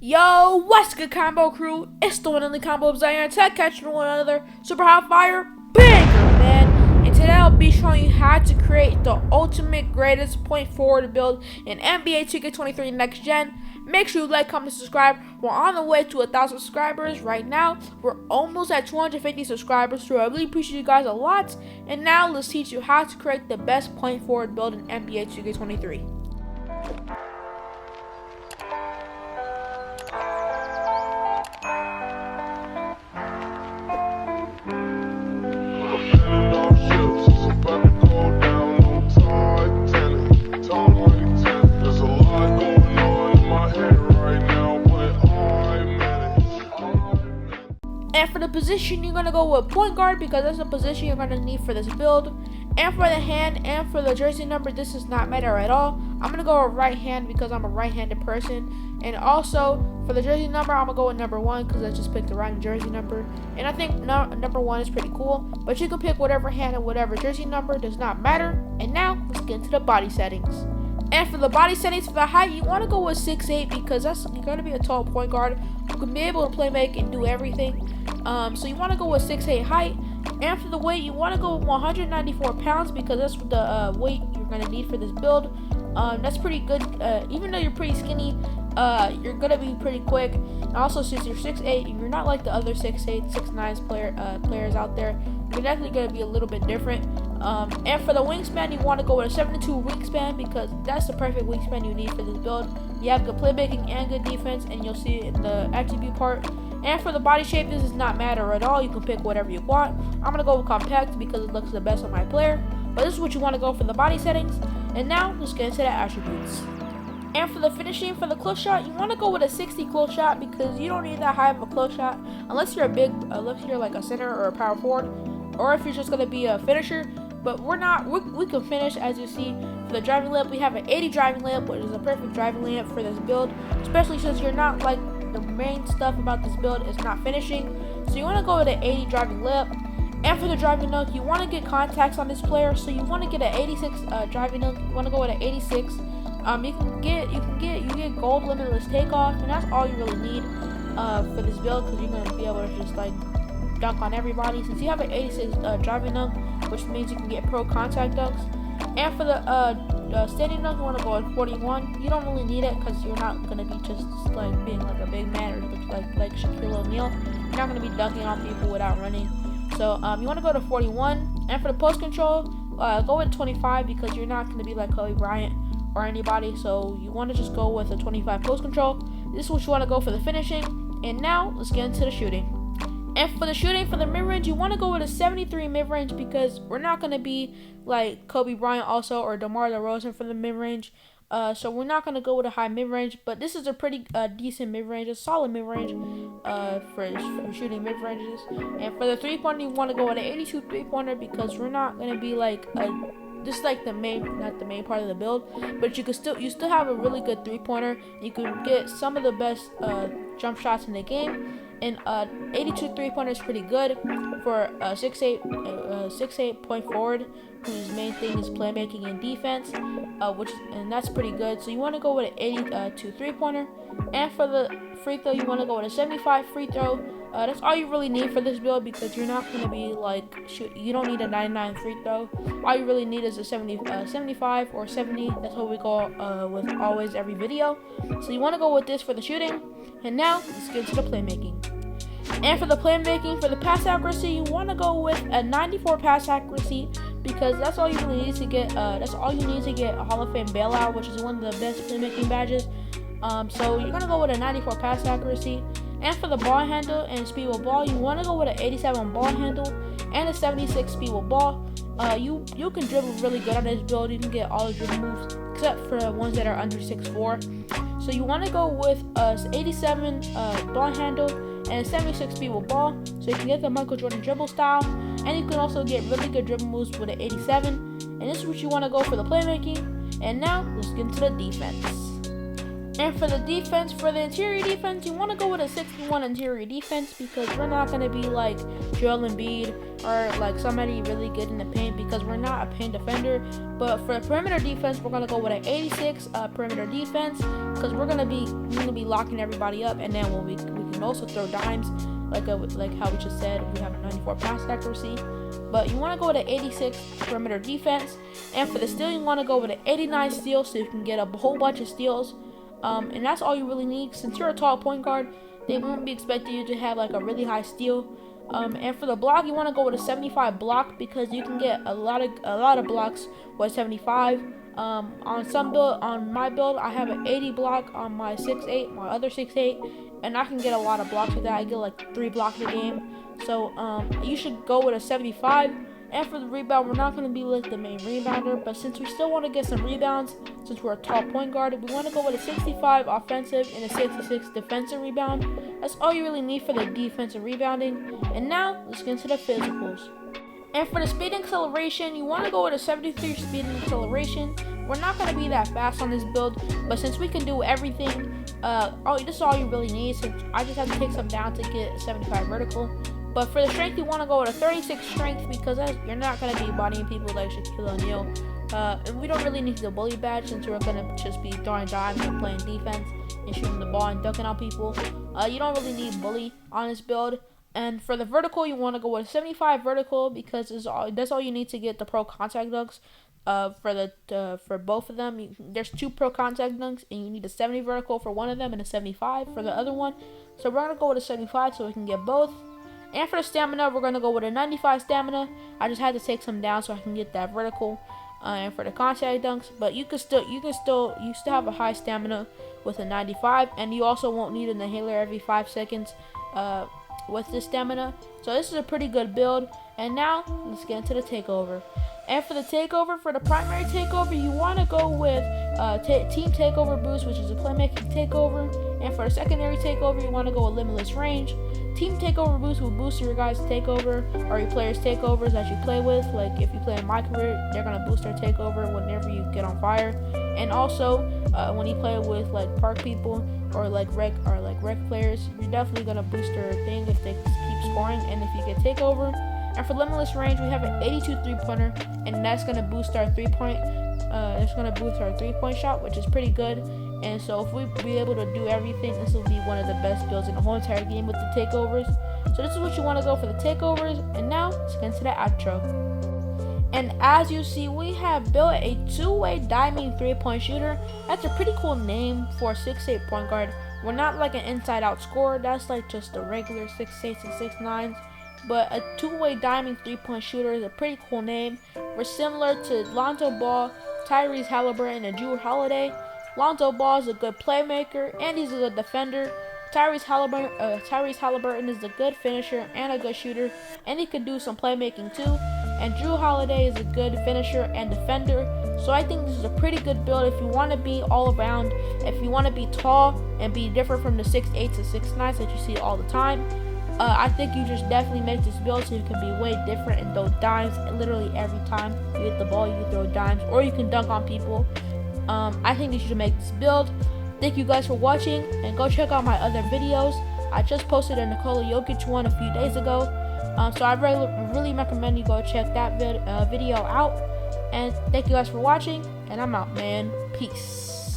Yo, what's good, combo crew? It's the one and only CxmboUpZaire and Tech catching one another super hot fire banger, man. And today I'll be showing you how to create the ultimate greatest point forward build in NBA 2K23 Next Gen. Make sure you like, comment, and subscribe. We're on the way to 1,000 subscribers right now. We're almost at 250 subscribers, so I really appreciate you guys a lot. And now let's teach you how to create the best point forward build in NBA 2K23. And for the position, you're going to go with point guard because that's the position you're going to need for this build. And for the hand and for the jersey number, this does not matter at all. I'm going to go with right hand because I'm a right-handed person. And also, for the jersey number, I'm going to go with number 1 because I just picked the right jersey number. And I think number 1 is pretty cool. But you can pick whatever hand and whatever jersey number, does not matter. And now, let's get into the body settings. And for the body settings, for the height, you want to go with 6'8" because you're going to be a tall point guard who can be able to play make and do everything. So you want to go with 6'8" height. And for the weight, you want to go with 194 pounds because that's the weight you're going to need for this build. That's pretty good. Even though you're pretty skinny, you're going to be pretty quick. And also, since you're 6'8", you're not like the other 6'8", 6'9" players out there. You're definitely going to be a little bit different. And for the wingspan, you want to go with a 72 wingspan because that's the perfect wingspan you need for this build. You have good playmaking and good defense, and you'll see it in the attribute part. And for the body shape, this does not matter at all. You can pick whatever you want. I'm going to go with compact because it looks the best on my player. But this is what you want to go for the body settings. And now, let's get into the attributes. And for the finishing, for the close shot, you want to go with a 60 close shot because you don't need that high of a close shot unless you're unless you're like a center or a power forward, or if you're just going to be a finisher. But we're not. We can finish, as you see. For the driving layup, we have an 80 driving layup, which is a perfect driving layup for this build, especially since you're not like the main stuff about this build is not finishing. So you want to go with an 80 driving layup. And for the driving dunk, you want to get contacts on this player, so you want to get an 86 driving dunk. You want to go with an 86. You get gold limitless takeoff, and that's all you really need for this build because you're gonna be able to just like dunk on everybody. Since you have an 86 driving dunk, which means you can get pro contact dunks. And for the standing dunk, you want to go with 41. You don't really need it because you're not gonna be just like being like a big man or like Shaquille O'Neal. You're not gonna be dunking on people without running. So you want to go to 41. And for the post control, go with 25 because you're not gonna be like Kobe Bryant or anybody, so you want to just go with a 25 post control. This is what you want to go for the finishing. And now let's get into the shooting. And for the shooting, for the mid-range, you want to go with a 73 mid-range because we're not going to be like Kobe Bryant also or DeMar DeRozan for the mid-range. So we're not going to go with a high mid-range, but this is a pretty decent mid-range, a solid mid-range for shooting mid-ranges. And for the three-pointer, you want to go with an 82 three-pointer because we're not going to be like just like not the main part of the build, but you still have a really good three-pointer. You can get some of the best jump shots in the game, and 82 three-pointer is pretty good for a 6'8" point forward whose main thing is playmaking and defense, and that's pretty good. So you want to go with an 82 three-pointer. And for the free throw, you want to go with a 75 free throw. That's all you really need for this build because you're not going to be like you don't need a 99 free throw. All you really need is a 75 or 70. That's what we go with always every video. So you want to go with this for the shooting. And now let's get to the playmaking. And for the playmaking, for the pass accuracy, you want to go with a 94 pass accuracy because that's all you really need to get. That's all you need to get a Hall of Fame bailout, which is one of the best playmaking badges. So you're gonna go with a 94 pass accuracy. And for the ball handle and speed with ball, you want to go with an 87 ball handle and a 76 speed with ball. You can dribble really good on this build. You can get all the dribble moves except for the ones that are under 6'4". So you want to go with a 87 ball handle and a 76 speed with ball, so you can get the Michael Jordan dribble style, and you can also get really good dribble moves with an 87. And this is what you want to go for the playmaking. And now let's get into the defense. And for the defense, for the interior defense, you want to go with a 61 interior defense because we're not going to be like Joel Embiid or like somebody really good in the paint because we're not a paint defender. But for the perimeter defense, we're going to go with an 86 perimeter defense because we're going to be locking everybody up, and then we can also throw dimes like how we just said. We have a 94 pass accuracy. But you want to go with an 86 perimeter defense, and for the steal, you want to go with an 89 steal so you can get a whole bunch of steals. And that's all you really need. Since you're a tall point guard, they won't be expecting you to have like a really high steal. And for the block, you want to go with a 75 block because you can get a lot of blocks with 75. On my build, I have an 80 block on my 6'8", my other 6'8", and I can get a lot of blocks with that. I get like 3 blocks a game. So you should go with a 75. And for the rebound, we're not going to be like the main rebounder, but since we still want to get some rebounds, since we're a tall point guard, we want to go with a 65 offensive and a 66 defensive rebound. That's all you really need for the defensive rebounding. And now, let's get into the physicals. And for the speed and acceleration, you want to go with a 73 speed and acceleration. We're not going to be that fast on this build, but since we can do everything, this is all you really need. Since I just have to take some down to get a 75 vertical. But for the strength, you want to go with a 36 strength because you're not going to be bodying people like Shaquille O'Neal. And we don't really need the bully badge since we're going to just be throwing dimes and playing defense and shooting the ball and dunking on people. You don't really need bully on this build. And for the vertical, you want to go with a 75 vertical because that's all you need to get the pro contact dunks. For both of them, there's 2 pro contact dunks, and you need a 70 vertical for one of them and a 75 for the other one. So we're going to go with a 75 so we can get both. And for the stamina, we're going to go with a 95 stamina. I just had to take some down so I can get that vertical. And for the contact dunks, but you still have a high stamina with a 95, and you also won't need an inhaler every 5 seconds with this stamina. So this is a pretty good build. And now let's get into the takeover. And for the takeover, for the primary takeover, you want to go with team takeover boost, which is a playmaking takeover. And for the secondary takeover, you want to go with limitless range. Team takeover boost will boost your guys' takeover or your players' takeovers that you play with. Like if you play in my career, they're gonna boost their takeover whenever you get on fire. And also when you play with like park people or like rec players, you're definitely gonna boost their thing if they keep scoring and if you get takeover. And for limitless range, we have an 82 3-pointer, and that's gonna boost our 3-point. It's gonna boost our 3-point shot, which is pretty good. And so if we be able to do everything, this will be one of the best builds in the whole entire game with the takeovers. So this is what you want to go for the takeovers. And now let's get into the outro. And as you see, we have built a 2-way diving 3-point shooter. That's a pretty cool name for a 6'8" point guard. We're not like an inside out scorer. That's like just a regular 6'8" and 6'9". But a 2-way diving 3-point shooter is a pretty cool name. We're similar to Lonzo Ball, Tyrese Halliburton, and Jrue Holiday. Lonzo Ball is a good playmaker, and he's a good defender. Tyrese Halliburton is a good finisher and a good shooter, and he could do some playmaking too. And Jrue Holiday is a good finisher and defender. So I think this is a pretty good build if you want to be all around, if you want to be tall and be different from the 6'8" to 6'9" that you see all the time. I think you just definitely make this build so you can be way different and throw dimes literally every time you hit the ball. You can throw dimes or you can dunk on people. I think you should make this build. Thank you guys for watching, and go check out my other videos. I just posted a Nikola Jokic one a few days ago, so I really recommend you go check that video out. And thank you guys for watching, and I'm out, man. Peace.